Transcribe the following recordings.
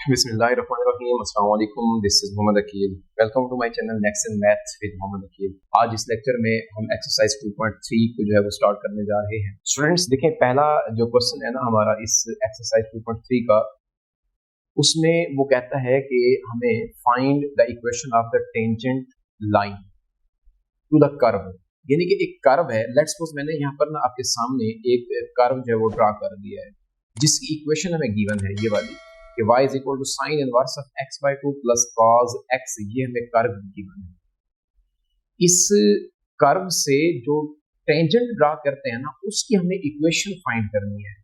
बिस्मिल्लाहिर्रहमानिर्रहीम। अस्सलाम वालेकुम। This is Mohammad Aqeel. Welcome to my channel next in maths with Mohammad Aqeel. आज इस लेक्चर में हम एक्सरसाइज 2.3 को जो है वो स्टार्ट करने जा रहे हैं। स्टूडेंट्स देखें, पहला जो क्वेश्चन है ना हमारा इस एक्सरसाइज 2.3 का, उसमें वो कहता है कि हमें find the equation of the tangent line to the curve. यानी कि एक कर्व है, लेट्स सपोज मैंने यहाँ पर ना आपके सामने एक कर्व जो है वो ड्रा कर दिया है जिसकी इक्वेशन हमें गिवन है ये वाली कि y is equal to sine inverse of x by 2 plus cos x। ये हमें कर्व गिवन है। इस कर्व से जो टेंजेंट ड्रा करते हैं ना उसकी हमें इक्वेशन फाइंड करनी है।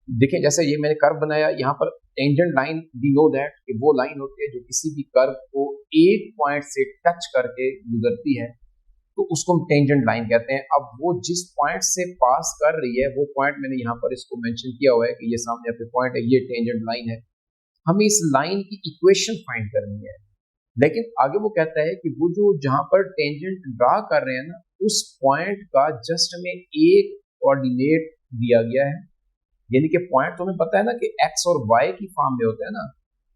देखिए जैसे ये मैंने कर्व बनाया, यहाँ पर tangent line we know that कि वो लाइन होती है जो किसी भी कर्व को एक पॉइंट से टच करके गुजरती है, तो उसको हम टेंजेंट लाइन कहते हैं। अब वो जिस पॉइंट से पास कर रही है वो पॉइंट मैंने यहाँ पर इसको मेंशन किया हुआ है कि ये सामने आपके पॉइंट है, ये टेंजेंट लाइन है। हमें इस लाइन की इक्वेशन फाइंड करनी है। लेकिन आगे वो कहता है कि वो जो जहां पर टेंजेंट ड्रा कर रहे हैं ना उस पॉइंट का जस्ट में एक कोऑर्डिनेट दिया गया है। यानी कि पॉइंट तो हमें पता है ना कि एक्स और वाई की फॉर्म में होता है ना,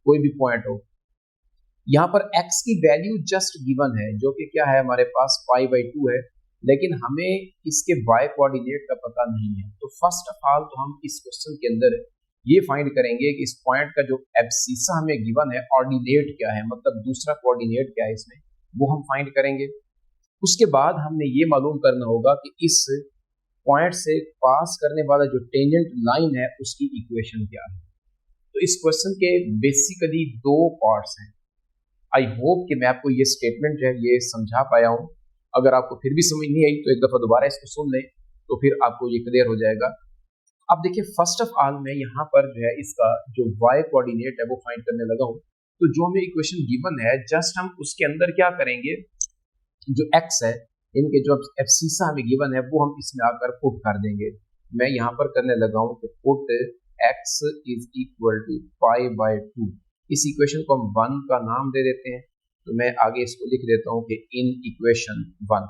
कोई भी पॉइंट हो। यहाँ पर x की वैल्यू जस्ट गिवन है जो कि क्या है हमारे पास पाई बाई 2 है, लेकिन हमें इसके y कोऑर्डिनेट का पता नहीं है। तो फर्स्ट ऑफ ऑल तो हम इस क्वेश्चन के अंदर ये फाइंड करेंगे कि इस पॉइंट का जो एब्सिसा हमें गिवन है ऑर्डिनेट क्या है, मतलब दूसरा कोऑर्डिनेट क्या है इसमें, वो हम फाइंड करेंगे। उसके बाद हमने ये मालूम करना होगा कि इस पॉइंट से पास करने वाला जो टेंजेंट लाइन है उसकी इक्वेशन क्या है। तो इस क्वेश्चन के बेसिकली दो पार्ट्स हैं। आई होप कि मैं आपको ये स्टेटमेंट जो है ये समझा पाया हूँ। अगर आपको फिर भी समझ नहीं आई तो एक दफ़ा दोबारा इसको सुन लें तो फिर आपको ये क्लियर हो जाएगा। अब देखिए फर्स्ट ऑफ ऑल मैं यहाँ पर जो है इसका जो y कोऑर्डिनेट है वो फाइंड करने लगा हूँ। तो जो हमें इक्वेशन गिवन है जस्ट हम उसके अंदर क्या करेंगे, जो x है इनके जो एब्सिसा हमें गिवन है वो हम इसमें आकर पुट कर देंगे। मैं यहाँ पर करने लगा हूँ कि put x is equal to pi by 2। इस इक्वेशन को हम 1 का नाम दे देते हैं। तो मैं आगे इसको लिख देता हूँ कि इन इक्वेशन 1।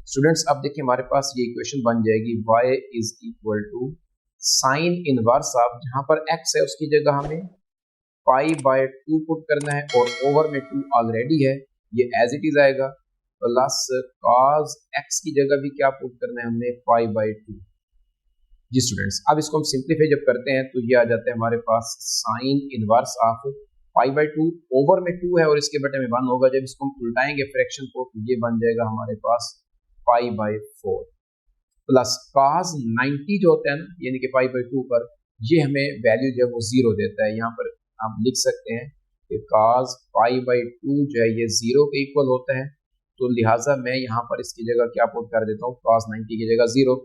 स्टूडेंट्स अब देखिए हमारे पास ये इक्वेशन बन जाएगी y is equal to sine inverse of, जहां पर x है उसकी जगह हमें पाई बाय 2 पुट करना है और ओवर में 2 ऑलरेडी है, ये एज इट इज आएगा, प्लस कॉस x की जगह भी क्या पुट करना है हमने पाई बाय 2। जी स्टूडेंट्स अब इसको हम सिंप्लीफाई जब करते हैं तो ये आ जाता है हमारे पास sine inverse of pi by 2, over में 2 है और इसके बटे में 1 होगा। जब इसको हम उल्टाएंगे फ्रैक्शन को तो ये बन जाएगा हमारे पास पाई बाई 4 प्लस cos 90 जो होता है ना यानी कि पाई बाई 2 पर ये हमें वैल्यू जो है वो 0 देता है। यहाँ पर आप लिख सकते हैं कि cos पाई बाई 2 जो है ये 0 के इक्वल होता है, तो लिहाजा मैं यहाँ पर इसकी जगह क्या पुट कर देता हूँ cos 90 की जगह 0।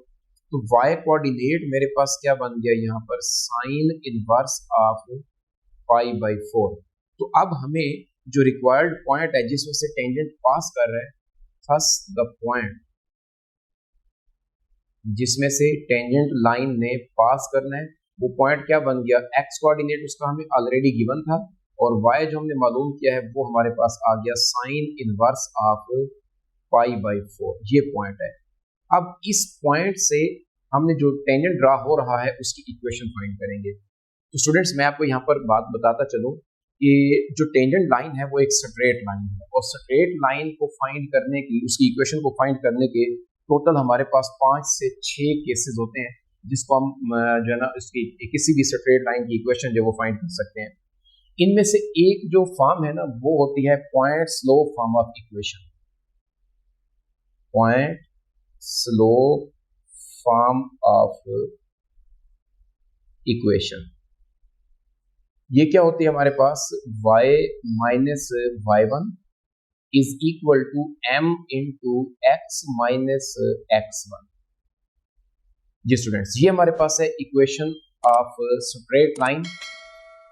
तो y कोऑर्डिनेट मेरे पास क्या बन गया यहाँ पर sign inverse of pi by 4। तो अब हमें जो रिक्वायर्ड पॉइंट है जिसमें से टेंजेंट पास कर रहा है, फर्स्ट द पॉइंट जिसमें से टेंजेंट लाइन ने पास करना है वो पॉइंट क्या बन गया, x कोऑर्डिनेट उसका हमें ऑलरेडी गिवन था और y जो हमने मालूम किया है वो हमारे पास आ गया sign inverse of pi by 4। ये पॉइंट है। अब इस पॉइंट से हमने जो टेंजेंट ड्रा हो रहा है उसकी इक्वेशन फाइंड करेंगे। तो स्टूडेंट्स मैं आपको यहाँ पर बात बताता चलूं कि जो टेंजेंट लाइन है वो एक स्ट्रेट लाइन है और स्ट्रेट लाइन को फाइंड करने की, उसकी इक्वेशन को फाइंड करने के टोटल हमारे पास 5 से 6 केसेस होते हैं जिसको हम जो है ना इसकी किसी भी स्ट्रेट लाइन की इक्वेशन जो वो फाइंड कर सकते हैं। इनमें से एक जो फॉर्म है ना वो होती है point slope form of equation. Point slope form of equation ये क्या होती है हमारे पास, y minus y1 is equal to m into x minus x1। जी स्टूडेंट्स ये हमारे पास है इक्वेशन ऑफ स्ट्रेट लाइन।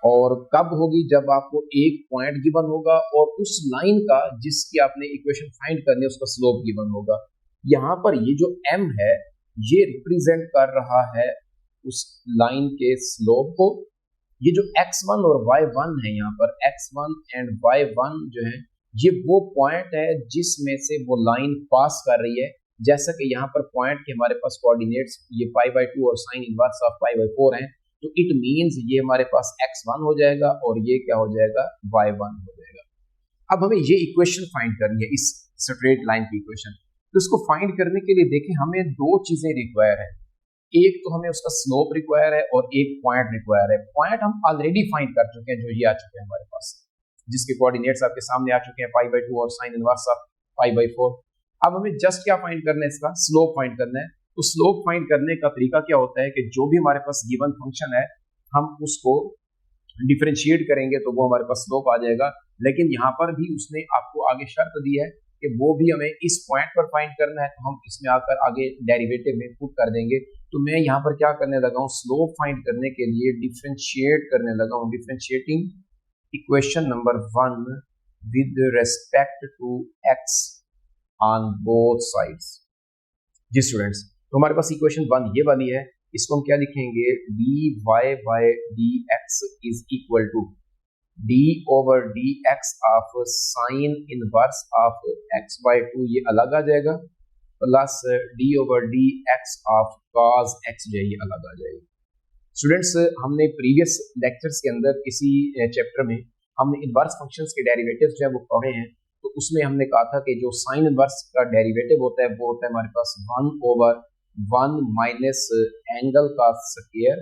और कब होगी, जब आपको एक पॉइंट गिवन होगा और उस लाइन का जिसकी आपने इक्वेशन फाइंड करनी है उसका स्लोप गिवन होगा। यहाँ पर ये जो m है ये रिप्रेजेंट कर रहा है उस लाइन के स्लोप को। ये जो x1 और y1 है, यहाँ पर x1 एंड y1 जो है ये वो पॉइंट है जिसमें से वो लाइन पास कर रही है। जैसा कि यहाँ पर पॉइंट के हमारे पास कोऑर्डिनेट्स ये पाई बाई 2 और sign inverse of pi by 4 हैं, तो इट मीन्स ये हमारे पास x1 हो जाएगा और ये क्या हो जाएगा, y1 हो जाएगा। अब हमें ये इक्वेशन फाइंड करनी है, इस स्ट्रेट लाइन की इक्वेशन। तो इसको फाइंड करने के लिए देखें हमें दो चीजें रिक्वायर है, एक तो हमें उसका स्लोप रिक्वायर है और एक पॉइंट रिक्वायर है। पॉइंट हम ऑलरेडी फाइंड कर चुके हैं, जो ये आ चुके हैं हमारे पास, जिसके कोऑर्डिनेट्स आपके सामने आ चुके हैं π/2 और साइन इनवर्स ऑफ π/4। अब हमें जस्ट क्या फाइंड करना है, इसका स्लोप फाइंड करना है। तो स्लोप फाइंड करने का तरीका क्या होता है कि जो भी हमारे पास गिवन फंक्शन है हम उसको डिफरेंशिएट करेंगे तो वो हमारे पास स्लोप आ जाएगा। लेकिन यहाँ पर भी उसने आपको आगे शर्त दी है कि वो भी हमें इस पॉइंट पर फाइंड करना है, तो हम इसमें आकर आगे डेरिवेटिव में पुट कर देंगे। तो मैं यहाँ पर क्या करने लगा हूँ, स्लोप फाइंड करने के लिए डिफरेंशिएट करने लगा हूँ, differentiating equation number 1 with respect to x on both sides. जी स्टूडेंट्स, तो हमारे पास इक्वेशन 1 ये वाली है, इसको हम क्या लिखेंगे, dy/dx is equal to d/dx of sine inverse of x/2, ये अलग आ जाएगा, plus d/dx of cos x जो ये अलग आ जाएगा। स्टूडेंट्स, हमने प्रीवियस लेक्चर्स के अंदर इसी चैप्टर में हमने इनवर्स फंक्शंस के डेरिवेटिव्स जो है वो पढ़े हैं। तो उसमें हमने कहा था कि जो साइन इनवर्स का डेरिवेटिव होता है वो होता है हमारे पास 1/1 माइनस एंगल का स्क्वायर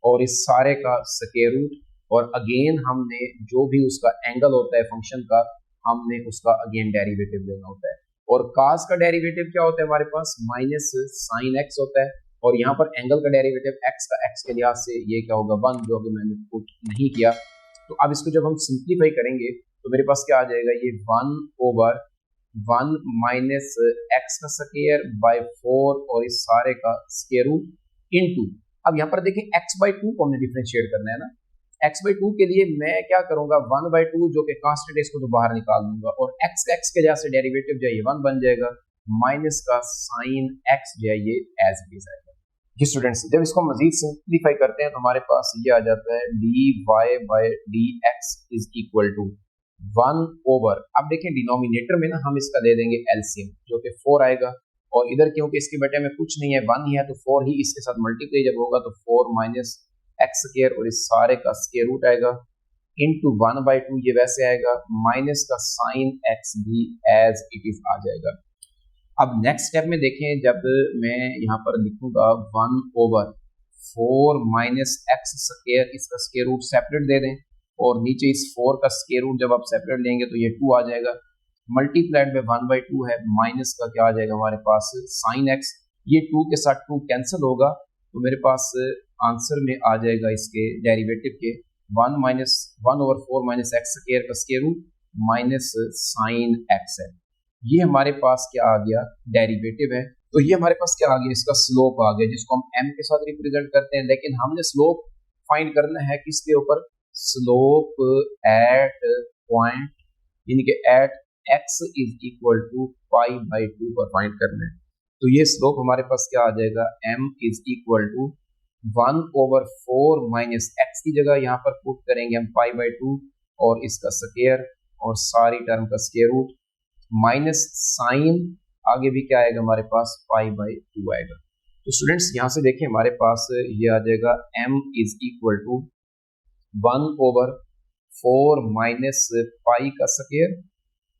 और इस सारे का स्क्वायर रूट, और अगेन हमने जो भी उसका एंगल होता है फंक्शन का हमने उसका अगेन डेरिवेटिव लेना होता है। और cos का डेरिवेटिव क्या होता है हमारे पास, माइनस साइन x होता है, और यहाँ पर एंगल का डेरिवेटिव x का x के लिहाज से ये क्या होगा 1, जो अभी मैंने पुट नहीं किया। तो अब इसको जब हम सिंप्लीफाई करेंगे तो मेरे पास क्या आ जाएगा, ये 1/1 माइनस x का स्क्वायर बाय 4 और इस सारे का स्क्वायर रूट इनटू, अब यहाँ पर देखिए x/2 को हमने डिफरेंशिएट करना है ना, x/2 के लिए मैं क्या करूंगा, 1/2 जो कि कांस्टेंट है इसको तो बाहर निकाल दूंगा और x का x के जैसे डेरिवेटिव जो है ये 1 बन जाएगा, माइनस का साइन x जो है ये एज इट इज आएगा। जी स्टूडेंट्स, जब इसको मजीद सिंप्लीफाई करते हैं तो हमारे पास ये आ जाता है dy/dx इज इक्वल टू 1/, अब देखें डिनोमिनेटर में ना हम इसका दे देंगे एलसीएम जो कि 4 आएगा, और इधर क्योंकि इसके बेटे में कुछ नहीं है 1 ही है तो 4 ही इसके साथ मल्टीप्लाई जब होगा तो 4 माइनस x स्क्वायर और इस सारे का स्क्वायर रूट आएगा इनटू 1/2, ये वैसे आएगा, माइनस का साइन x भी एज इट इज आ जाएगा। अब नेक्स्ट स्टेप में देखें, जब मैं यहाँ पर लिखूंगा 1/4 माइनस x स्क्वायर, इसका स्क्वायर रूट सेपरेट दे दें और नीचे इस 4 का स्क्वायर रूट जब आप सेपरेट लेंगे तो ये 2 आ जाएगा, मल्टीप्लाइड में 1/2 है, माइनस का क्या आ जाएगा हमारे पास साइन x, ये 2 के साथ 2 कैंसिल होगा तो मेरे पास आंसर में आ जाएगा इसके डेरिवेटिव के 1/4 माइनस x स्क्वायर का square root minus sine x है। ये हमारे पास क्या आ गया, डेरिवेटिव है। तो ये हमारे पास क्या आ गया, इसका स्लोप आ गया, जिसको हम m के साथ रिप्रेजेंट करते हैं। लेकिन हमने स्लोप फाइंड करना है किसके ऊपर, स्लोप एट पॉइंट, यानी कि at x is equal to π/2 पर फाइंड करना है। तो ये स्लोप हमारे पास क्या आ जाएगा, m is equal to 1/4 minus x की जगह यहाँ पर पुट करेंगे हम π/2 और इसका स्क्वायर और सारी टर्म का स्क्वायर रूट माइनस साइन, आगे भी क्या आएगा हमारे पास π/2 आएगा। तो स्टूडेंट्स यहाँ से देखिए हमारे पास ये आ जाएगा m is equal to 1/4 minus pi का स्क्वायर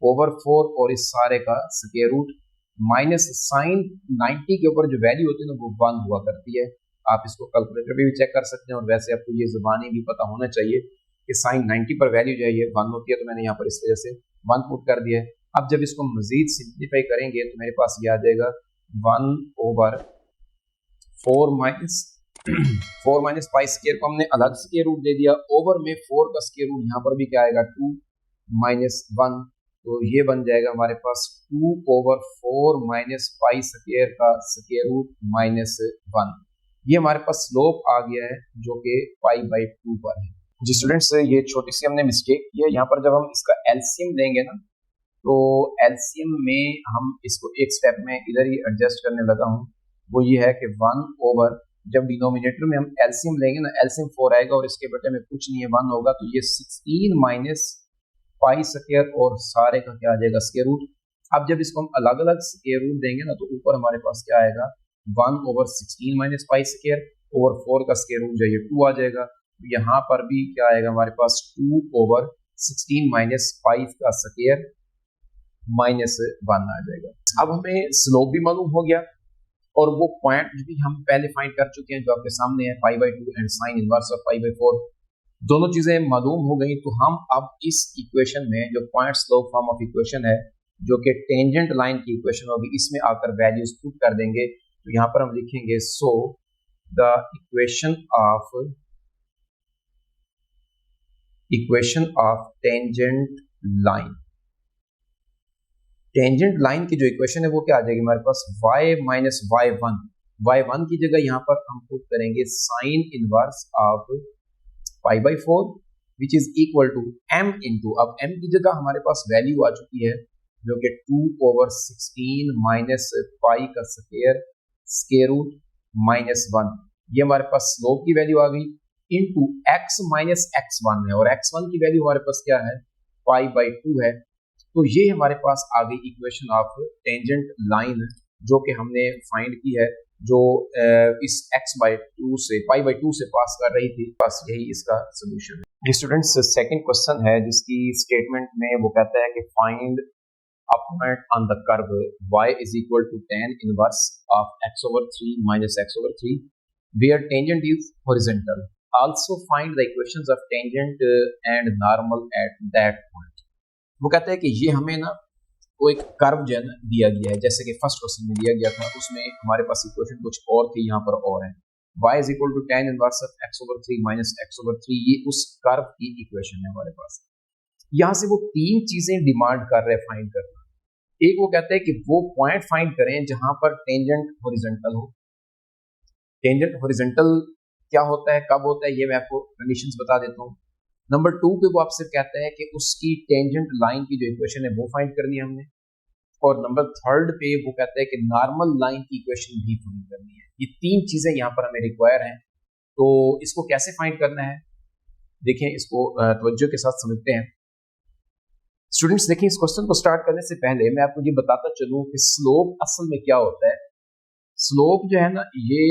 ओवर 4 और इस सारे का स्क्वायर रूट माइनस साइन 90 के ऊपर जो वैल्यू होती है ना वो 1 हुआ करती है। आप इसको कैलकुलेटर पे भी चेक कर सकते हैं और वैसे आपको ये ज़बानी भी पता होना चाहिए कि साइन 90 पर वैल्यू जो है ये 1 होती है, तो मैंने यहाँ पर इस वजह से 1 पुट कर दिया है। अब जब इसको मजीद सिंप्लीफाई करेंगे तो मेरे पास ये आ जाएगा 1/4 माइनस पाई स्क्वायर को हमने अलग स्क्वायर रूट दे दिया, ओवर में 4 का स्क्वायर रूट, यहाँ पर भी क्या आएगा 2 माइनस 1, तो ये बन जाएगा हमारे पास 2/4 माइनस पाई स्क्वायर का स्क्वायर रूट माइनस 1। ये हमारे पास स्लोप आ गया है जो कि π/2 पर है। जी स्टूडेंट्स, ये छोटी सी हमने मिस्टेक की है, यहाँ पर जब हम इसका एलसीएम लेंगे ना तो एलसीएम में हम इसको एक स्टेप में इधर ही एडजस्ट करने लगा हूँ, वो ये है कि 1/, जब डिनोमिनेटर में हम एलसीएम लेंगे ना एलसीएम 4 आएगा और इसके बटे में कुछ नहीं है 1 होगा, तो ये 16 माइनस पाई स्क्वायर और सारे का क्या आ जाएगा स्क्वायर रूट। अब जब इसको हम अलग अलग स्क्वायर रूट देंगे ना तो ऊपर हमारे पास क्या आएगा 1/16 माइनस पाई स्क्वायर ओवर 4 का स्क्वायर रूट जो है ये 2 आ जाएगा। तो यहाँ पर भी क्या आएगा हमारे पास 2 ओवर 16 माइनस 5 का स्क्वायर माइनस 1 आ जाएगा। अब हमें स्लोप भी मालूम हो गया और वो पॉइंट भी हम पहले फाइंड कर चुके हैं जो आपके सामने है π/2 एंड साइन इनवर्स ऑफ π/4, दोनों चीजें मालूम हो गई। तो हम अब इस इक्वेशन में जो point slope form of equation है जो कि टेंजेंट लाइन की इक्वेशन होगी, इसमें आकर वैल्यूज पुट कर देंगे। तो यहाँ पर हम लिखेंगे so the equation of tangent line की जो इक्वेशन है वो क्या आ जाएगी हमारे पास y माइनस y1 की जगह यहाँ पर हम पुट करेंगे sine inverse of π/4 which is equal to m into, अब m की जगह हमारे पास वैल्यू आ चुकी है जो कि 2 ओवर 16 माइनस पाई का स्क्वायर रूट माइनस 1, ये हमारे पास स्लोप की वैल्यू आ गई, इंटू x माइनस x1 है और x1 की वैल्यू हमारे पास क्या है π/2 है। तो ये हमारे पास आ गई इक्वेशन ऑफ टेंजेंट लाइन जो कि हमने फाइंड की है, जो इस x/2 से π/2 से पास कर रही थी। बस यही इसका सोल्यूशन है। ये स्टूडेंट्स सेकंड क्वेश्चन है जिसकी स्टेटमेंट में वो कहता है कि find a point on the curve y is equal to tan inverse of x/3 minus x/3 where tangent is horizontal, also find the equations of tangent and normal at that point. वो कहता है कि ये हमें ना वो एक curve जो है ना दिया गया है, जैसे कि फर्स्ट क्वेश्चन में दिया गया था, उसमें हमारे पास इक्वेशन कुछ और थी, यहाँ पर और है y is equal to tan inverse of x/3 minus x/3, ये उस कर्व की इक्वेशन है हमारे पास। यहाँ से वो तीन चीजें डिमांड कर रहे हैं फाइंड करना। एक वो कहते हैं कि वो पॉइंट फाइंड करें जहां पर टेंजेंट हॉरिजॉन्टल हो। टेंजेंट हॉरिजॉन्टल क्या होता है, कब होता है, ये मैं आपको कंडीशंस बता देता हूँ। नंबर 2 पे वो आपसे कहता है कि उसकी टेंजेंट लाइन की जो इक्वेशन है वो फाइंड करनी है हमने, और नंबर 3 पे वो कहता है कि नॉर्मल लाइन की इक्वेशन भी फाइंड करनी है। ये तीन चीजें यहाँ पर हमें रिक्वायर हैं। तो इसको कैसे फाइंड करना है देखें, इसको तवज्जो के साथ समझते हैं। स्टूडेंट्स देखिए, इस क्वेश्चन को स्टार्ट करने से पहले मैं आपको ये बताता चलूं कि स्लोप असल में क्या होता है। स्लोप जो है ना, ये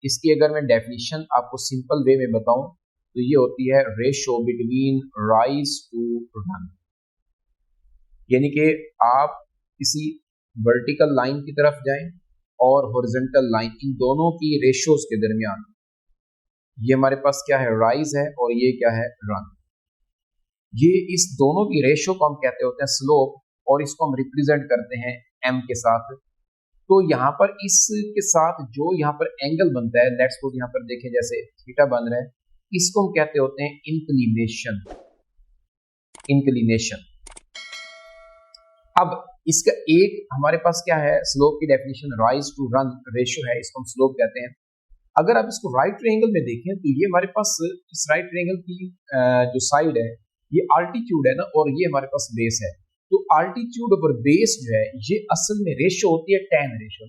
इसकी अगर मैं डेफिनेशन आपको सिंपल वे में बताऊं तो ये होती है ratio between rise to run, यानी कि आप किसी वर्टिकल लाइन की तरफ जाएं और हॉरिजॉन्टल लाइन, इन दोनों की रेशोज के दरमियान, ये हमारे पास क्या है राइज है और ये क्या है रन, ये इस दोनों की रेशो को हम कहते होते हैं स्लोप, और इसको हम रिप्रेजेंट करते हैं m के साथ। तो यहाँ पर इसके साथ जो यहाँ पर एंगल बनता है, लेट्स सपोज यहाँ पर देखें जैसे थीटा बन रहा है, इसको हम कहते होते हैं इंक्लिनेशन। अब इसका एक हमारे पास क्या है स्लोप की definition, rise to run ratio है, इसको हम स्लोप कहते हैं। अगर आप इसको राइट ट्रायंगल में देखें तो ये हमारे पास इस राइट ट्रायंगल की जो साइड है ये अल्टीट्यूड है ना, और ये हमारे पास बेस है। तो अल्टीट्यूड ओवर बेस जो है ये असल में रेशियो होती है tan रेशियो।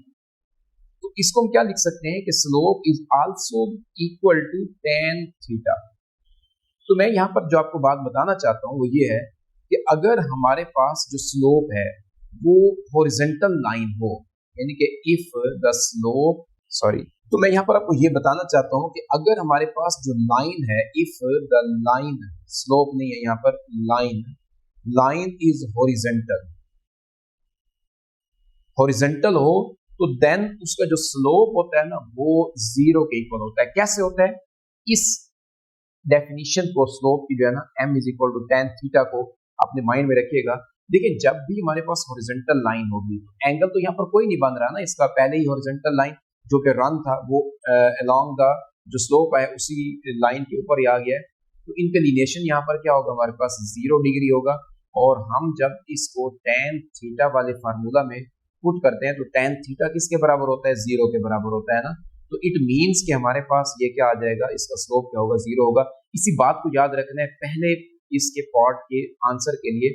तो इसको हम क्या लिख सकते हैं कि slope is also equal to tan theta. तो मैं यहाँ पर जो आपको बात बताना चाहता हूँ वो ये है कि अगर हमारे पास जो स्लोप है वो हॉरिजॉन्टल लाइन हो, यानी कि इफ द स्लोप तो मैं यहाँ पर आपको ये बताना चाहता हूँ कि अगर हमारे पास जो लाइन है, इफ द लाइन, स्लोप नहीं है यहाँ पर, लाइन इज हॉरिजॉन्टल हो तो देन उसका जो स्लोप होता है ना वो 0 के इक्वल होता है। कैसे होता है, इस डेफिनेशन को स्लोप की जो है ना m is equal to tan theta को अपने माइंड में रखिएगा। देखिए जब भी हमारे पास हॉरिजॉन्टल लाइन होगी, एंगल तो यहाँ पर कोई नहीं बन रहा ना, इसका पहले ही हॉरिजॉन्टल लाइन जो कि रन था वो अलोंग द जो स्लोप है उसी लाइन के ऊपर ही आ गया है। तो इंक्लिनेशन यहाँ पर क्या होगा, हमारे पास 0 डिग्री होगा, और हम जब इसको tan थीटा वाले फार्मूला में पुट करते हैं तो tan थीटा किसके बराबर होता है, 0 के बराबर होता है ना। तो इट मीन्स कि हमारे पास ये क्या आ जाएगा, इसका स्लोप क्या होगा, 0 होगा। इसी बात को याद रखना है पहले इसके पार्ट के आंसर के लिए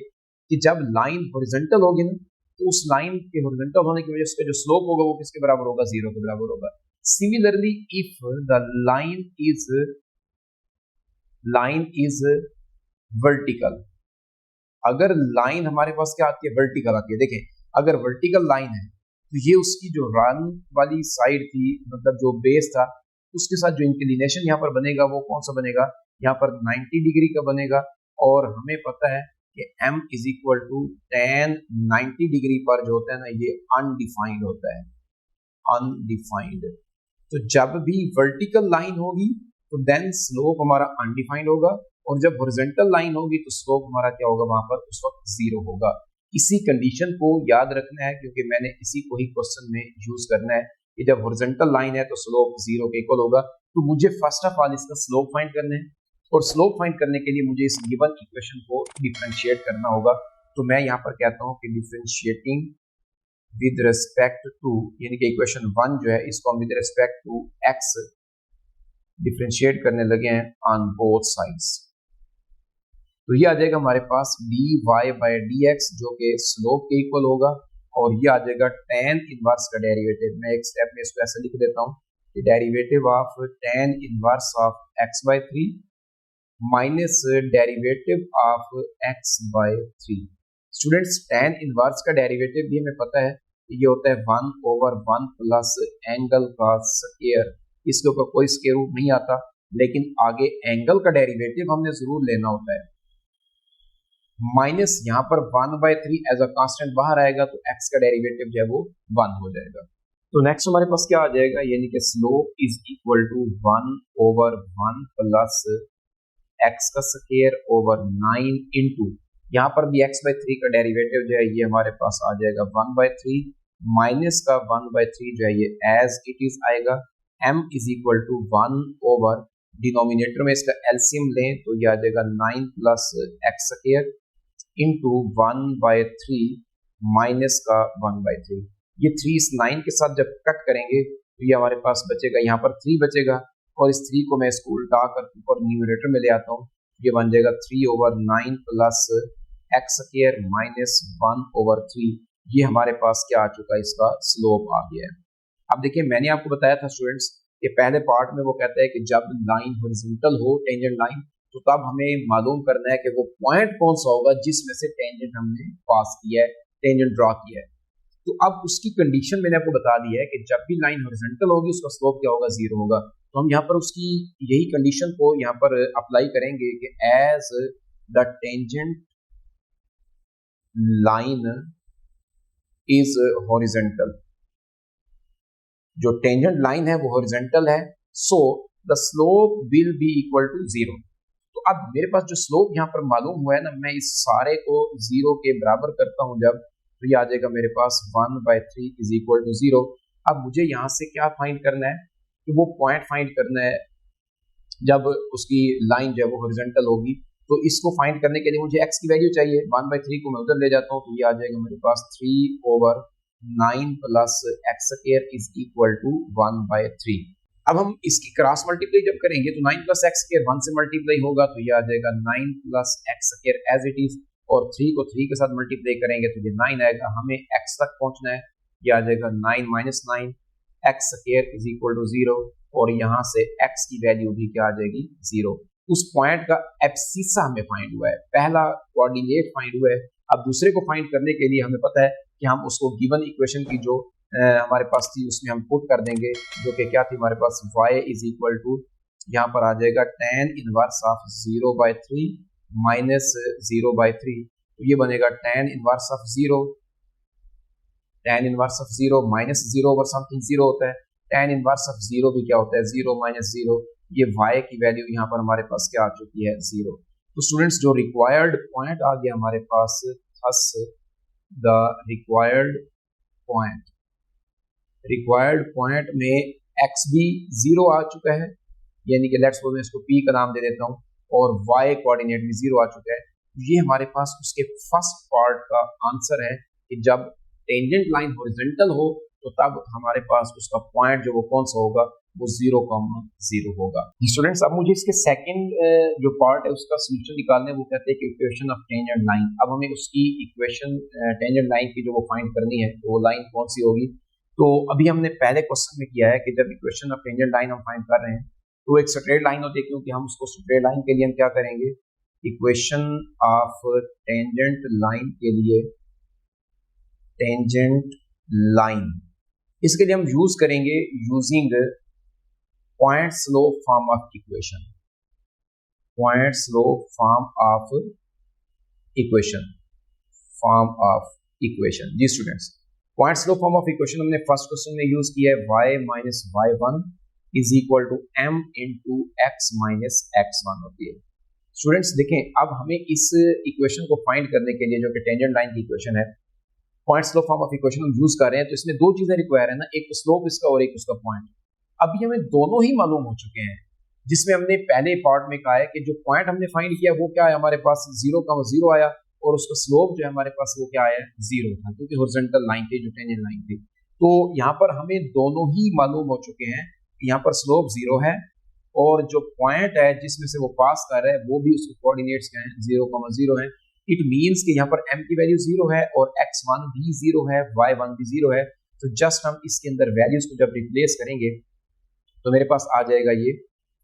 कि जब लाइन हॉरिजॉन्टल होगी ना तो उस लाइन के हॉरिजॉन्टल होने की वजह से जो स्लोप होगा वो किसके बराबर होगा, 0 के बराबर होगा। Similarly if the line is vertical, अगर लाइन हमारे पास क्या आती है, वर्टिकल आती है। देखें अगर वर्टिकल लाइन है तो ये उसकी जो रन वाली साइड थी, मतलब जो बेस था उसके साथ जो इंक्लिनेशन यहाँ पर बनेगा वो कौन सा बनेगा, यहाँ पर 90 डिग्री का बनेगा। और हमें पता है कि m is equal to tan 90 degree पर जो होता है ना ये अनडिफाइंड होता है, अनडिफाइंड। तो जब भी वर्टिकल लाइन होगी तो देन स्लोप हमारा अनडिफाइंड होगा, और जब हॉरिजॉन्टल लाइन होगी तो स्लोप हमारा क्या होगा, वहां पर उस वक्त 0 होगा। इसी कंडीशन को याद रखना है क्योंकि मैंने इसी को ही क्वेश्चन में यूज करना है कि जब हॉरिजॉन्टल लाइन है तो स्लोप 0 के इक्वल होगा। तो मुझे फर्स्ट ऑफ ऑल इसका स्लोप फाइंड करना है, और स्लोप फाइंड करने के लिए मुझे इस गिवन इक्वेशन को डिफरेंशिएट करना होगा। तो मैं यहाँ पर कहता हूँ कि डिफरेंशिएटिंग विद रिस्पेक्ट टू, यानी कि इक्वेशन 1 जो है इसको हम with respect to x differentiate करने लगे हैं ऑन बोथ साइड्स। तो ये आ जाएगा हमारे पास dy बाय dx जो कि स्लोप के इक्वल होगा, और ये आ जाएगा tan इनवर्स का डेरिवेटिव। मैं एक स्टेप में इसको ऐसे लिख देता हूँ कि derivative of tan inverse of x by 3 minus derivative of x by 3। Students tan inverse का डेरिवेटिव भी हमें पता है ये होता है 1/1 प्लस एंगल का स्क्वायर। इसके ऊपर कोई स्क्वायर रूट नहीं आता, लेकिन आगे एंगल का डेरिवेटिव हमने जरूर लेना होता है। माइनस यहाँ पर 1/3 एज अ कांस्टेंट बाहर आएगा तो x का डेरिवेटिव जो है वो 1 हो जाएगा। तो नेक्स्ट हमारे पास क्या आ जाएगा, यानी कि slope is equal to 1/1 plus x का स्क्वायर ओवर 9 इंटू, यहाँ पर भी x/3 का डेरिवेटिव जो है ये हमारे पास आ जाएगा 1/3 माइनस का 1/3 जो है ये एज इट इज आएगा। m is equal to 1 over denominator में इसका एलसीएम लें तो ये आ जाएगा 9 plus x square into 1/3 minus का 1/3। ये 3 इस 9 के साथ जब कट करेंगे तो ये हमारे पास बचेगा, यहाँ पर 3 बचेगा, और इस 3 को मैं इसको उल्टा कर ऊपर न्यूमरेटर में ले आता हूँ। ये बन जाएगा 3/9 प्लस x स्क्वायर माइनस 1/3। ये हमारे पास क्या आ चुका है, इसका स्लोप आ गया है। अब देखिए मैंने आपको बताया था स्टूडेंट्स कि पहले पार्ट में वो कहता है कि जब लाइन हॉरिजॉन्टल हो टेंजेंट लाइन तो तब हमें मालूम करना है कि वो पॉइंट कौन सा होगा जिसमें से टेंजेंट हमने पास किया है, टेंजेंट ड्रॉ किया है। तो अब उसकी कंडीशन मैंने आपको बता दी है कि जब भी लाइन हॉरिजॉन्टल होगी उसका स्लोप क्या होगा, 0 होगा। तो हम यहाँ पर उसकी यही कंडीशन को यहाँ पर अप्लाई करेंगे कि as the tangent line is horizontal, जो टेंजेंट लाइन है वो हॉरिजॉन्टल है, so the slope will be equal to 0। तो अब मेरे पास जो स्लोप यहाँ पर मालूम हुआ है ना, मैं इस सारे को 0 के बराबर करता हूँ जब, तो ये आ जाएगा मेरे पास 1/3 इज इक्वल टू 0। अब मुझे यहाँ से क्या फाइंड करना है, कि वो पॉइंट फाइंड करना है जब उसकी लाइन जो है वो हॉरिजॉन्टल होगी। तो इसको फाइंड करने के लिए मुझे x की वैल्यू चाहिए, 1/3 को मैं उधर ले जाता हूँ तो ये आ जाएगा मेरे पास 3/9 plus x square is equal to 1/3। अब हम इसकी क्रॉस मल्टीप्लाई जब करेंगे तो 9 प्लस एक्स स्क्वायर 1 से मल्टीप्लाई होगा तो ये आ जाएगा 9 plus x square as it is, और 3 को 3 के साथ मल्टीप्लाई करेंगे तो ये 9 आएगा। हमें x तक पहुंचना है, ये आ जाएगा 9 minus 9 x square is equal to 0, और यहाँ से x की वैल्यू भी क्या आ जाएगी, 0। उस पॉइंट का एब्सिसा हमें फाइंड हुआ है, पहला कोऑर्डिनेट फाइंड हुआ है। अब दूसरे को फाइंड करने के लिए हमें पता है कि हम उसको गिवन इक्वेशन की जो हमारे पास थी उसमें हम पुट कर देंगे, जो कि क्या थी हमारे पास, y इज इक्वल टू यहाँ पर आ जाएगा tan इनवर्स ऑफ 0/3 माइनस 0/3। तो ये बनेगा tan inverse of 0, tan inverse of 0 minus 0 over something 0 होता है। tan इनवर्स ऑफ 0 भी क्या होता है, 0 माइनस 0। ये y की वैल्यू यहाँ पर हमारे पास क्या आ चुकी है, 0। तो स्टूडेंट्स जो रिक्वायर्ड पॉइंट आ गया हमारे पास, थस द रिक्वायर्ड पॉइंट में x भी 0 आ चुका है, यानी कि लेट्स सपोज मैं इसको p का नाम दे देता हूँ, और y कोऑर्डिनेट भी 0 आ चुका है। ये हमारे पास उसके फर्स्ट पार्ट का आंसर है कि जब टेंजेंट लाइन हॉरिजॉन्टल हो तो तब हमारे पास उसका पॉइंट जो वो कौन सा होगा, वो 0,0 होगा। स्टूडेंट्स अब मुझे इसके सेकंड जो पार्ट है उसका सोल्यूशन निकालने, वो कहते हैं कि इक्वेशन ऑफ टेंजेंट लाइन। अब हमें उसकी इक्वेशन टेंजेंट लाइन की जो वो फाइंड करनी है तो वो लाइन कौन सी होगी। तो अभी हमने पहले क्वेश्चन में किया है कि जब इक्वेशन ऑफ टेंजेंट लाइन हम फाइंड कर रहे हैं तो एक स्ट्रेट लाइन होती है, क्योंकि हम उसको स्ट्रेट लाइन के लिए हम क्या करेंगे, इक्वेशन ऑफ टेंजेंट लाइन के लिए टेंजेंट लाइन, इसके लिए हम यूज करेंगे using point slope form of equation, point slope form of equation, form of equation. जी students, point slope form of equation हमने फर्स्ट क्वेश्चन में यूज किया है y minus y1 is equal to m into x minus x1 होती है। Students देखें, अब हमें इस इक्वेशन को फाइंड करने के लिए जो कि टेंजेंट लाइन की इक्वेशन है, point slope form of equation हम यूज कर रहे हैं, तो इसमें दो चीजें रिक्वायर है ना, एक तो स्लोप इसका और एक उसका पॉइंट। अभी हमें दोनों ही मालूम हो चुके हैं, जिसमें हमने पहले पार्ट में कहा है कि जो पॉइंट हमने फाइंड किया वो क्या है, हमारे पास 0,0 आया, और उसका स्लोप जो है हमारे पास वो क्या आया, 0 था, क्योंकि हॉरिजॉन्टल लाइन थी जो टेंजेंट लाइन थी। तो यहाँ पर हमें दोनों ही मालूम हो चुके हैं, यहाँ पर स्लोप 0 है और जो पॉइंट है जिसमें से वो पास कर रहा है वो भी उसके कोऑर्डिनेट्स क्या है, 0,0 है। इट मींस कि यहाँ पर m की वैल्यू 0 है और x1 भी 0 है, y1 भी 0 है। तो जस्ट हम इसके अंदर वैल्यूज को जब रिप्लेस करेंगे तो मेरे पास आ जाएगा ये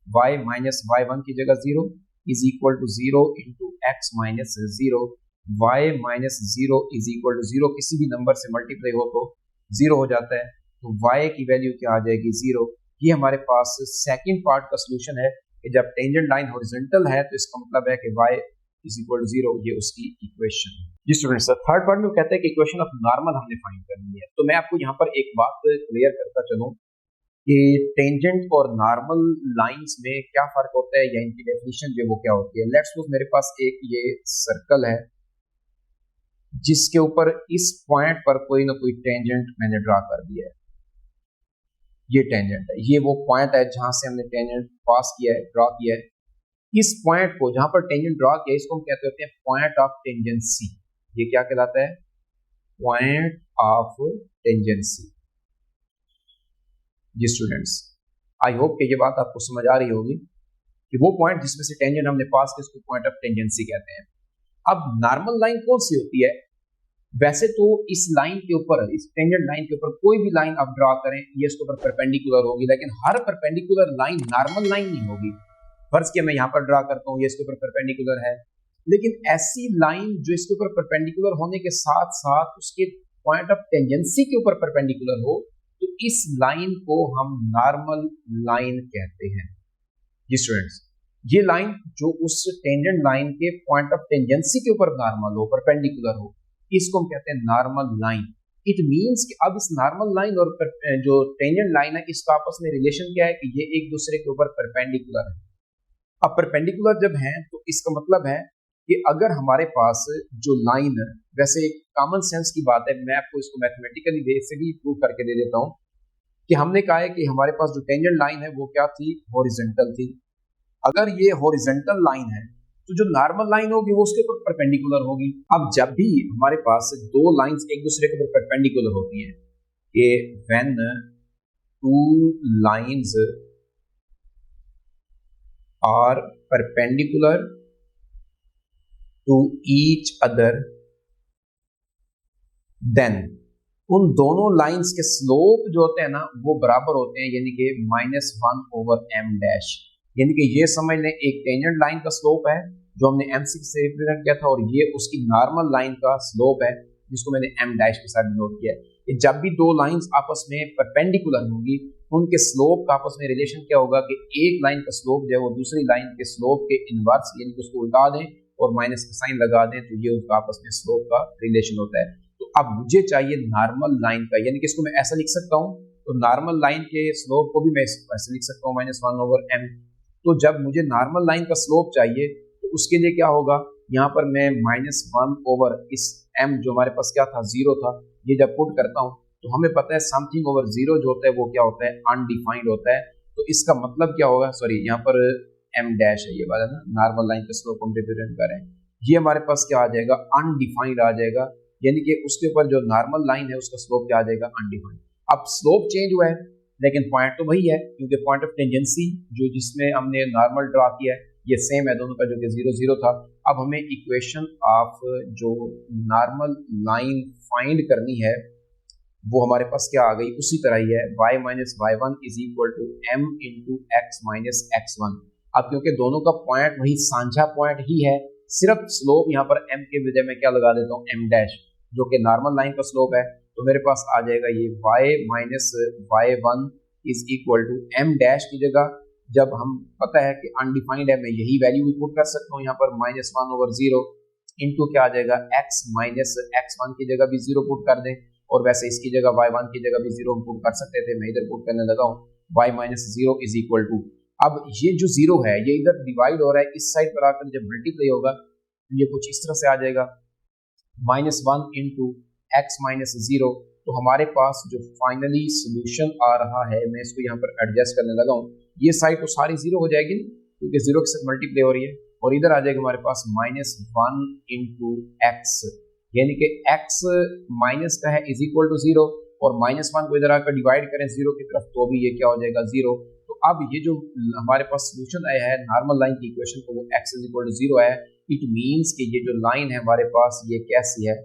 y माइनस y1 की जगह 0 is equal to 0 into x minus 0, y minus 0 is equal to 0, किसी भी नंबर से मल्टीप्लाई हो तो 0 हो जाता है, तो y की वैल्यू क्या आ जाएगी, 0। ये हमारे पास सेकंड पार्ट का सोल्यूशन है कि जब टेंजेंट लाइन हॉरिजॉन्टल है तो इसका मतलब है कि y इज इक्वल टू 0, ये उसकी इक्वेशन है। जी स्टूडेंट्स, थर्ड पार्ट में वो कहते हैं कि इक्वेशन ऑफ नॉर्मल हमने फाइंड करनी है। तो मैं आपको यहाँ पर एक बात क्लियर करता चलूं कि टेंजेंट और नॉर्मल लाइंस में क्या फर्क होता है या इनकी डेफिनेशन जो वो क्या होती है। लेट्स सपोज मेरे पास एक ये सर्कल है जिसके ऊपर इस पॉइंट पर कोई ना कोई टेंजेंट मैंने ड्रा कर दिया है, ये टेंजेंट है, ये वो पॉइंट है जहां से हमने टेंजेंट पास किया है, ड्रा किया है। इस पॉइंट को जहां पर टेंजेंट ड्रा किया इसको हम कहते होते हैं पॉइंट ऑफ टेंजेंसी। ये क्या कहलाता है, पॉइंट ऑफ टेंजेंसी। जी स्टूडेंट्स, आई होप कि ये बात आपको समझ आ रही होगी कि वो पॉइंट जिसमें से टेंजेंट हमने पास किया इसको पॉइंट ऑफ टेंजेंसी कहते हैं। अब नॉर्मल लाइन कौन सी होती है, वैसे तो इस लाइन के ऊपर, इस टेंजेंट लाइन के ऊपर कोई भी लाइन आप ड्रा करें ये इसके ऊपर परपेंडिकुलर होगी, लेकिन हर परपेंडिकुलर लाइन नॉर्मल लाइन नहीं होगी। फर्ज किया मैं यहाँ पर ड्रा करता हूँ, ये इसके ऊपर परपेंडिकुलर है, लेकिन ऐसी लाइन जो इसके ऊपर परपेंडिकुलर होने के साथ साथ उसके पॉइंट ऑफ टेंजेंसी के ऊपर परपेंडिकुलर हो, तो इस लाइन को हम नॉर्मल लाइन कहते हैं। जी स्टूडेंट्स, ये लाइन जो उस टेंजेंट लाइन के पॉइंट ऑफ टेंजेंसी के ऊपर नॉर्मल हो, परपेंडिकुलर हो, इसको हम कहते हैं नॉर्मल लाइन। इट मींस कि अब इस नॉर्मल लाइन और जो टेंजेंट लाइन है इसका आपस में रिलेशन क्या है कि ये एक दूसरे के ऊपर परपेंडिकुलर है। अब परपेंडिकुलर जब है तो इसका मतलब है कि अगर हमारे पास जो लाइन है, वैसे एक कॉमन सेंस की बात है, मैं आपको इसको मैथमेटिकली वे से भी प्रूव करके दे देता हूं कि हमने कहा है कि हमारे पास जो टेंजेंट लाइन है वो क्या थी, हॉरिजॉन्टल थी। अगर ये हॉरिजॉन्टल लाइन है तो जो नॉर्मल लाइन होगी वो उसके ऊपर परपेंडिकुलर होगी। अब जब भी हमारे पास दो लाइंस एक दूसरे के ऊपर परपेंडिकुलर होती हैं, कि when two lines are perpendicular to each other, then उन दोनों लाइंस के स्लोप जो होते हैं ना वो बराबर होते हैं, यानी कि -1/m'। यानी कि ये समझ लें एक टेंजेंट लाइन का स्लोप है जो हमने m6 से रिप्रेजेंट किया था, और ये उसकी नॉर्मल लाइन का स्लोप है जिसको मैंने m' के साथ डिनोट किया है। जब भी दो लाइंस आपस में परपेंडिकुलर होंगी उनके स्लोप का आपस में रिलेशन क्या होगा कि एक लाइन का स्लोप जो है वो दूसरी लाइन के स्लोप के इनवर्स, यानी कि उसको उल्टा दें और माइनस का साइन लगा दें, तो ये उसका आपस में स्लोप का रिलेशन होता है। तो अब मुझे चाहिए नॉर्मल लाइन का, यानी कि इसको मैं ऐसा लिख सकता हूँ, तो नॉर्मल लाइन के स्लोप को भी मैं ऐसे लिख सकता हूँ -1/m। तो जब मुझे नॉर्मल लाइन का स्लोप चाहिए तो उसके लिए क्या होगा, यहाँ पर मैं -1 इस m जो हमारे पास क्या था, 0 था, ये जब पुट करता हूँ तो हमें पता है समथिंग ओवर 0 जो होता है वो क्या होता है, अनडिफाइंड होता है। तो इसका मतलब क्या होगा, सॉरी यहाँ पर m' है ये वाला ना, नॉर्मल लाइन का स्लोप हम रिप्रेजेंट कर रहे हैं, ये हमारे पास क्या आ जाएगा, अनडिफाइंड आ जाएगा, यानी कि उसके ऊपर जो नॉर्मल लाइन है उसका स्लोप क्या आ जाएगा, अनडिफाइंड। अब स्लोप चेंज हुआ है लेकिन पॉइंट तो वही है, क्योंकि पॉइंट ऑफ टेंजेंसी जो जिसमें हमने नॉर्मल ड्रा किया है ये सेम है दोनों का, जो कि 0,0 था। अब हमें इक्वेशन ऑफ जो नॉर्मल लाइन फाइंड करनी है वो हमारे पास क्या आ गई, उसी तरह ही है, y minus y1 is equal to m into x minus x1। अब क्योंकि दोनों का पॉइंट वही साझा पॉइंट ही है, सिर्फ स्लोप यहाँ पर m के बजाय मैं क्या लगा देता हूँ, m' जो कि नॉर्मल लाइन का स्लोप है, तो मेरे पास आ जाएगा ये y minus y1 is equal to m dash की जगह जब हम पता है कि अनडिफाइंड है मैं यही वैल्यू भी पुट कर सकता हूँ यहाँ पर -1/0 इनटू क्या आ जाएगा x माइनस x1 की जगह भी 0 पुट कर दें और वैसे इसकी जगह y1 की जगह भी 0 पुट कर सकते थे, मैं इधर पुट करने लगा हूँ y minus 0 is equal to, अब ये जो 0 है ये इधर डिवाइड हो रहा है, इस साइड पर आकर जब मल्टीप्लाई होगा तो ये कुछ इस तरह से आ जाएगा -1 इंटू एक्स माइनस 0। तो हमारे पास जो फाइनली सोल्यूशन आ रहा है, मैं इसको यहाँ पर एडजस्ट करने लगा हूँ, ये साइड तो सारी 0 हो जाएगी क्योंकि 0 के साथ मल्टीप्लाई हो रही है और इधर आ जाएगा हमारे पास -1 इंटू एक्स, यानी कि x माइनस का है इज इक्वल टू 0 और -1 को इधर आकर डिवाइड करें 0 की तरफ तो भी ये क्या हो जाएगा 0। तो अब ये जो हमारे पास सोल्यूशन आया है नॉर्मल लाइन की इक्वेशन को, वो x इज इक्वल टू 0 है। इट मींस कि ये जो लाइन है हमारे पास ये कैसी है,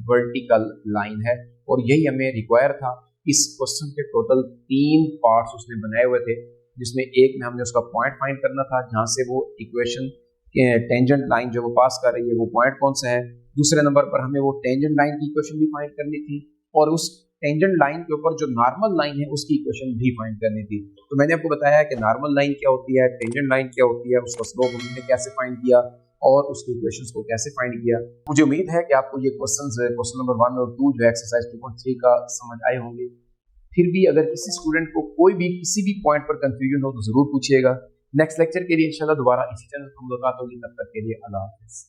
वर्टिकल लाइन है और यही हमें रिक्वायर था। इस क्वेश्चन के टोटल 3 पार्ट्स उसने बनाए हुए थे, जिसमें एक में हमने उसका पॉइंट फाइंड करना था जहां से वो इक्वेशन टेंजेंट लाइन जो वो पास कर रही है वो पॉइंट कौन सा है, दूसरे नंबर पर हमें वो टेंजेंट लाइन की इक्वेशन भी फाइंड करनी थी और उस टेंजेंट लाइन के ऊपर जो नॉर्मल लाइन है उसकी इक्वेशन भी फाइंड करनी थी। तो मैंने आपको बताया कि नॉर्मल लाइन क्या होती है, टेंजेंट लाइन क्या होती है, उसका स्लोप हमने कैसे फाइंड किया और उसकी इक्वेशंस को कैसे फाइंड किया। मुझे उम्मीद है कि आपको ये क्वेश्चन नंबर 1 और 2 जो एक्सरसाइज 2.3 का समझ आए होंगे। फिर भी अगर किसी स्टूडेंट को कोई भी किसी भी पॉइंट पर कंफ्यूजन हो तो जरूर पूछिएगा। नेक्स्ट लेक्चर के लिए इंशाल्लाह दोबारा इसी चैनल पर मुलाकात होगी, तब तक के लिए अल्लाह हाफिज़।